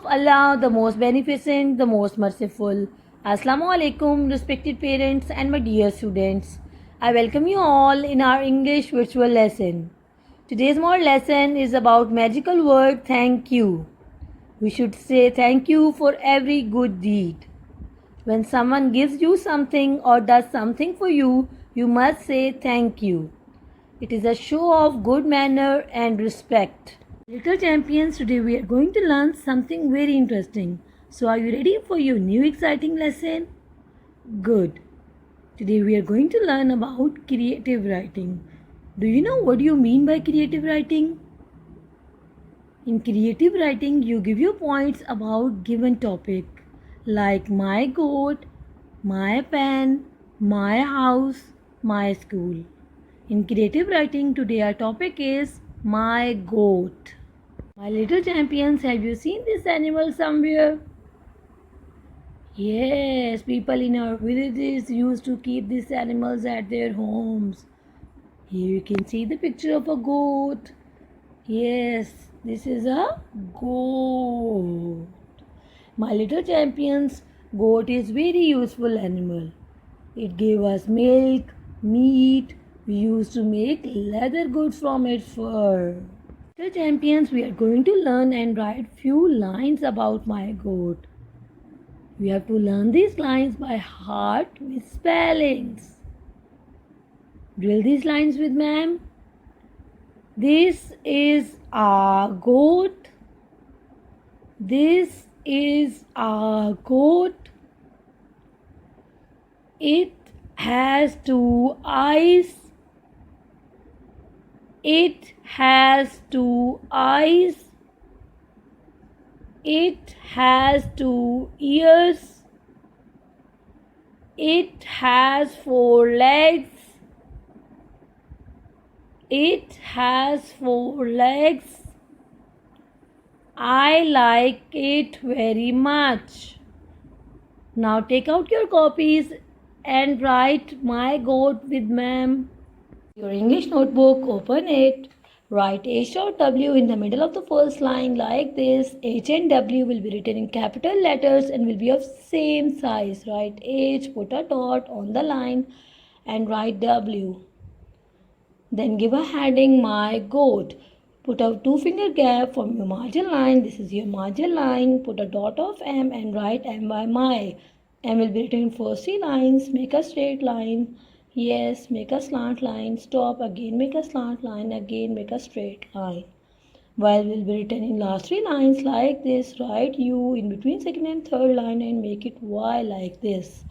of Allah, the most beneficent, the most merciful. Assalamu alaikum, respected parents and my dear students. I welcome you all in our English virtual lesson. Today's more lesson is about magical word thank you. We should say thank you for every good deed. When someone gives you something or does something for you, you must say thank you. It is a show of good manner and respect. Little champions, today we are going to learn something very interesting. So are you ready for your new exciting lesson? Good. Today we are going to learn about creative writing. Do you know what you mean by creative writing? In creative writing, you give your points about given topic like my goat, my pen, my house, my school. In creative writing, today our topic is my goat. My little champions, have you seen this animal somewhere? Yes, people in our villages used to keep these animals at their homes. Here you can see the picture of a goat. Yes, this is a goat. My little champions, goat is very useful animal. It gave us milk, meat. We used to make leather goods from its fur. Dear champions, we are going to learn and write few lines about my goat. We have to learn these lines by heart with spellings. Drill these lines with ma'am. This is a goat. This is a goat. It has two eyes. It has two eyes. It has two ears. It has four legs. It has four legs. I like it very much. Now take out your copies and write my goat with ma'am. Your English notebook, open it. Write H or W in the middle of the first line like this. H and W will be written in capital letters and will be of same size. Write H, put a dot on the line and write W. Then give a heading my goat. Put a two-finger gap from your margin line. This is your margin line. Put a dot of M and write M by my. M will be written in first three lines. Make a straight line. Yes, make a slant line. Stop. Again make a slant line. Again make a straight line. While will be written in last three lines like this. Write U in between second and third line and make it Y like this.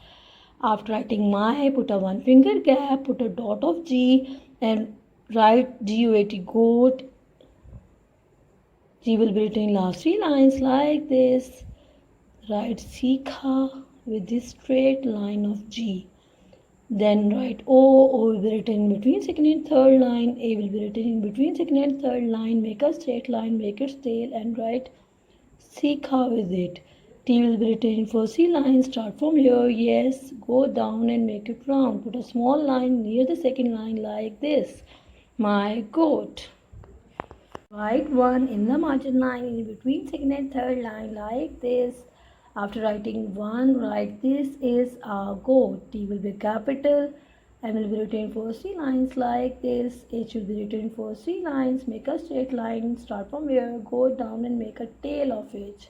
After writing my, put a one finger gap. Put a dot of G and write GOAT, goat. G will be written in last three lines like this. Write Sikha with this straight line of G. Then write O will be written in between second and third line. A will be written in between second and third line. Make a straight line, make its tail and write Sikha with it. T will be written in first three lines. Start from here. Yes, go down and make it round. Put a small line near the second line like this. My goat. Write 1 in the margin line in between second and third line like this. After writing 1, write this is a goat. T will be capital. M will be written in first three lines like this. H will be written in first three lines. Make a straight line. Start from here. Go down and make a tail of it.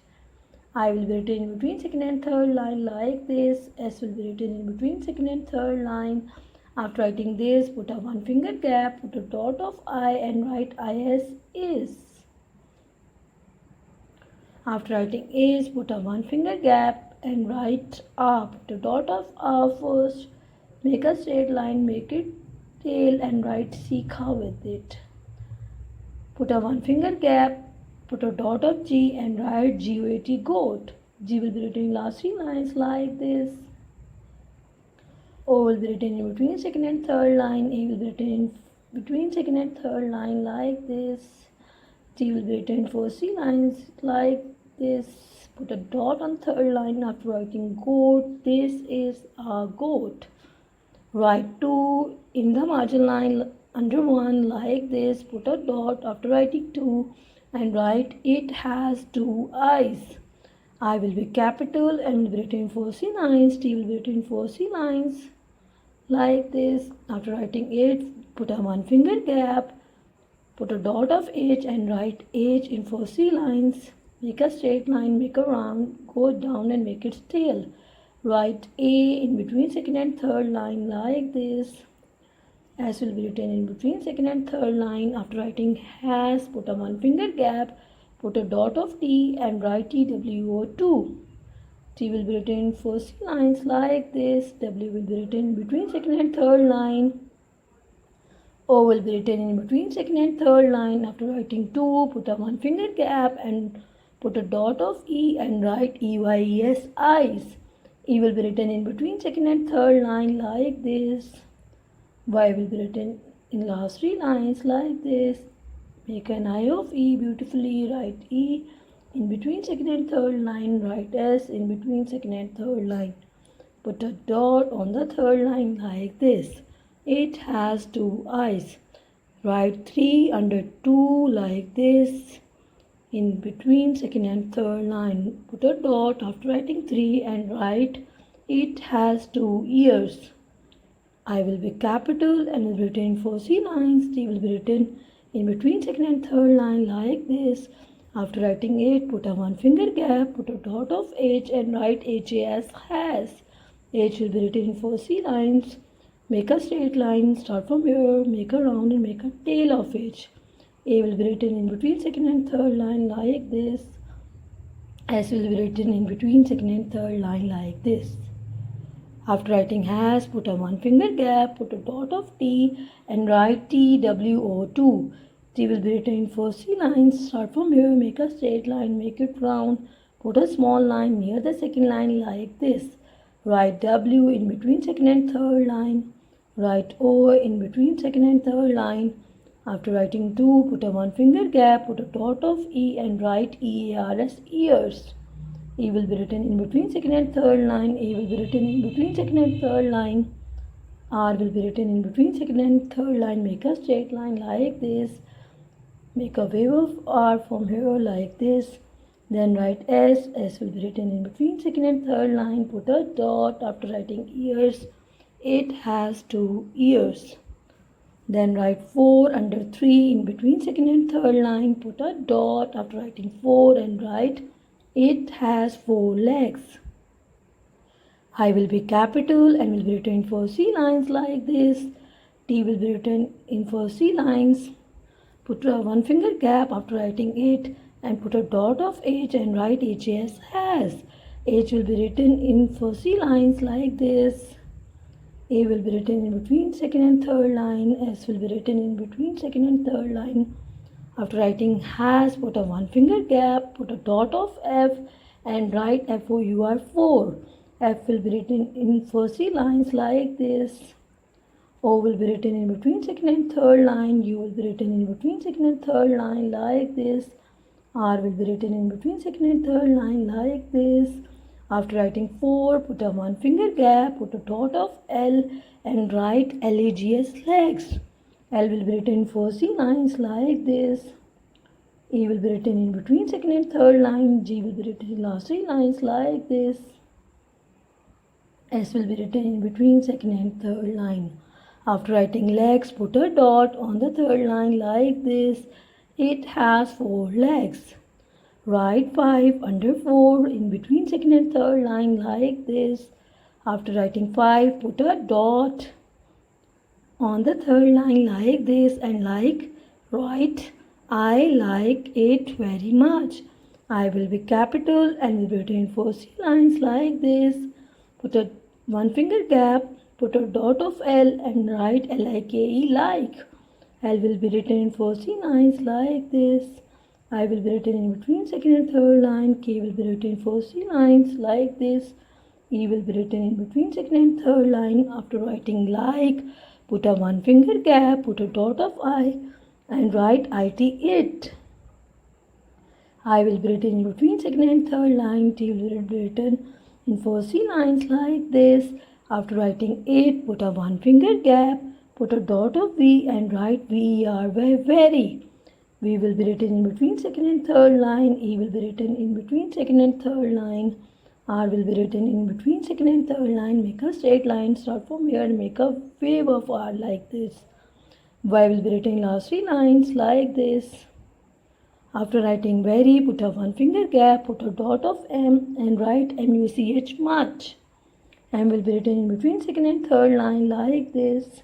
I will be written in between second and third line like this. S will be written in between second and third line. After writing this, put a one finger gap, put a dot of I and write IS is. After writing is, put a one finger gap and write A. Put a dot of A first. Make a straight line, make it tail and write Sikha with it. Put a one finger gap, put a dot of G and write GOAT, goat. G will be written in last three lines like this. O will be written in between second and third line. A will be written in between second and third line like this. T will be written in first three lines like this. Put a dot on third line after writing goat. This is a goat. Write 2 in the margin line under 1 like this. Put a dot after writing 2 and write it has 2 eyes. I will be capital and will be written 4 C lines. T will be written 4 C lines like this. After writing it, put a one finger gap, put a dot of H and write H in 4 C lines. Make a straight line, make a round, go down and make its tail. Write A in between second and third line like this. S will be written in between second and third line. After writing has, put a one finger gap, put a dot of T and write TWO2. T will be written in 4 C lines like this. W will be written in between second and third line. O will be written in between second and third line. After writing 2, put a one finger gap and put a dot of E and write EYES eyes. E will be written in between second and third line like this. Y will be written in last 3 lines like this. Make an eye of E beautifully. Write E in between second and third line. Write S in between second and third line. Put a dot on the third line like this. It has 2 eyes. Write 3 under 2 like this. In between second and third line, put a dot after writing 3 and write it has 2 ears. I will be capital and will be written in 4 C lines. T will be written in between second and third line like this. After writing it, put a one finger gap, put a dot of H and write HAS has. H will be written in 4 C lines. Make a straight line, start from here, make a round and make a tail of H. A will be written in between second and third line like this. S will be written in between second and third line like this. After writing has, put a one finger gap, put a dot of T and write TWO2. T will be written in 4 C lines. Start from here, make a straight line, make it round, put a small line near the second line like this. Write W in between second and third line. Write O in between second and third line. After writing 2, put a one finger gap, put a dot of E and write EARS ears. E will be written in between second and third line. A will be written in between second and third line. R will be written in between second and third line. Make a straight line like this. Make a wave of R from here like this. Then write S. S will be written in between second and third line. Put a dot after writing ears. It has 2 ears. Then write 4 under 3 in between second and third line. Put a dot after writing 4 and write it has 4 legs. I will be capital and will be written in 4 C lines like this. T will be written in 4 C lines. Put a one finger gap after writing it and put a dot of H and write HAS has. H will be written in 4 C lines like this. A will be written in between second and third line. S will be written in between second and third line. After writing has, put a one finger gap, put a dot of F and write FOUR4. F will be written in 4 C lines like this. O will be written in between second and third line. U will be written in between second and third line like this. R will be written in between second and third line like this. After writing 4, put a one finger gap, put a dot of L and write LAGS legs. L will be written in 4 C lines like this. E will be written in between second and third line. G will be written in last 3 lines like this. S will be written in between second and third line. After writing legs, put a dot on the third line like this. It has 4 legs. Write 5 under 4 in between second and third line like this. After writing 5, put a dot on the third line like this and write I like it very much. I will be capital and will be written in 4 lines like this. Put a one finger gap, put a dot of L and write L-I-K-E like. L will be written in 4 lines like this. I will be written in between second and third line. K will be written in 4 lines like this. E will be written in between second and third line. After writing like, put a one finger gap, put a dot of I and write it. I will be written in between second and third line. T will be written in 4 lines like this. After writing it, put a one finger gap, put a dot of V and write very. V will be written in between second and third line. E will be written in between second and third line. R will be written in between second and third line. Make a straight line. Start from here and make a wave of R like this. Y will be written in last three lines like this. After writing very, put a one finger gap, put a dot of M and write MUCH much. M will be written in between second and third line like this.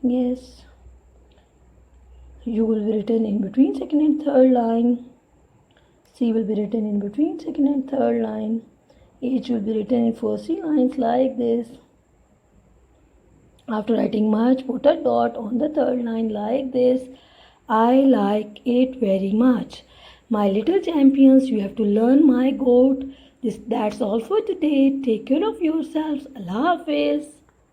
Yes. U will be written in between second and third line. C will be written in between second and third line. H will be written in first three lines like this. After writing much, put a dot on the third line like this. I like it very much. My little champions, you have to learn my goat. That's all for today. Take care of yourselves. Allah Hafiz.